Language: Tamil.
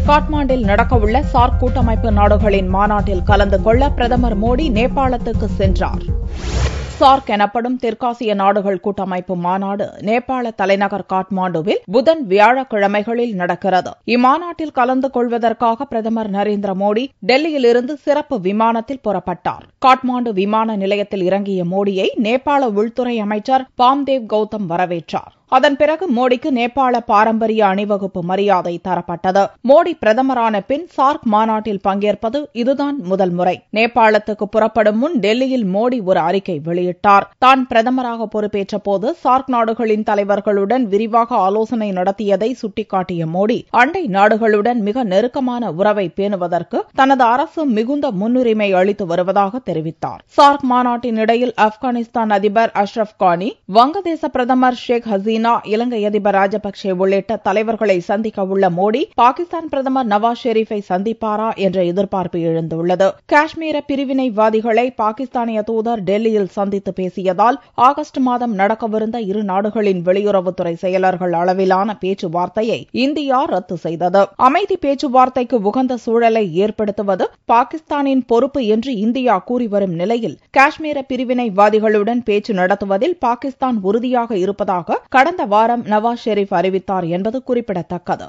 காட்மாண்டில் நடக்கவுள்ள சார்க் கூட்டமைப்பு நாடுகளின் மாநாட்டில் கலந்து கொள்ள பிரதமர் மோடி நேபாளத்துக்கு சென்றார். சார்க் எனப்படும் தெற்காசிய நாடுகள் கூட்டமைப்பு மாநாடு நேபாள தலைநகர் காட்மாண்டுவில் புதன் வியாழக்கிழமைகளில் நடக்கிறது. இம்மாநாட்டில் கலந்து கொள்வதற்காக பிரதமர் நரேந்திர மோடி டெல்லியிலிருந்து சிறப்பு விமானத்தில் புறப்பட்டார். காட்மாண்டு விமான நிலையத்தில் இறங்கிய மோடியை நேபாள உள்துறை அமைச்சர் பாம்தேவ் கௌதம் வரவேற்றார். அதன் பிறகு மோடிக்கு நேபாள பாரம்பரிய அணிவகுப்பு மரியாதை தரப்பட்டது. மோடி பிரதமரான பின் சார்க் மாநாட்டில் பங்கேற்பது இதுதான் முதல் முறை. நேபாளத்துக்கு புறப்படும் முன் டெல்லியில் மோடி ஒரு அறிக்கை வெளியிட்டார். தான் பிரதமராக பொறுப்பேற்ற போது சார்க் நாடுகளின் தலைவர்களுடன் விரிவாக ஆலோசனை நடத்தியதை சுட்டிக்காட்டிய மோடி, அண்டை நாடுகளுடன் மிக நெருக்கமான உறவை பேணுவதற்கு தனது அரசு மிகுந்த முன்னுரிமை அளித்து வருவதாக தெரிவித்தார். சார்க் மாநாட்டின் இடையில் ஆப்கானிஸ்தான் அதிபர் அஷ்ரப் கானி, வங்கதேச பிரதமர் ஷேக் ஹசீனா, இலங்கை அதிபர் ராஜபக்சே உள்ளிட்ட தலைவர்களை சந்திக்க உள்ள மோடி பாகிஸ்தான் பிரதமர் நவாஸ் ஷெரீஃபை சந்திப்பாரா என்ற எதிர்பார்ப்பு எழுந்துள்ளது. காஷ்மீர பிரிவினைவாதிகளை பாகிஸ்தானிய தூதர் டெல்லியில் சந்தித்து பேசியதால் ஆகஸ்ட் மாதம் நடக்கவிருந்த இரு நாடுகளின் வெளியுறவுத்துறை செயலர்கள் அளவிலான பேச்சுவார்த்தையை இந்தியா ரத்து செய்தது. அமைதி பேச்சுவார்த்தைக்கு உகந்த சூழலை ஏற்படுத்துவது பாகிஸ்தானின் பொறுப்பு என்று இந்தியா கூறி வரும் நிலையில் காஷ்மீர பிரிவினைவாதிகளுடன் பேச்சு நடத்துவதில் பாகிஸ்தான் உறுதியாக இருப்பதாக கடந்த வாரம் நவாஸ் ஷெரீப் அறிவித்தார் என்பது குறிப்பிடத்தக்கது.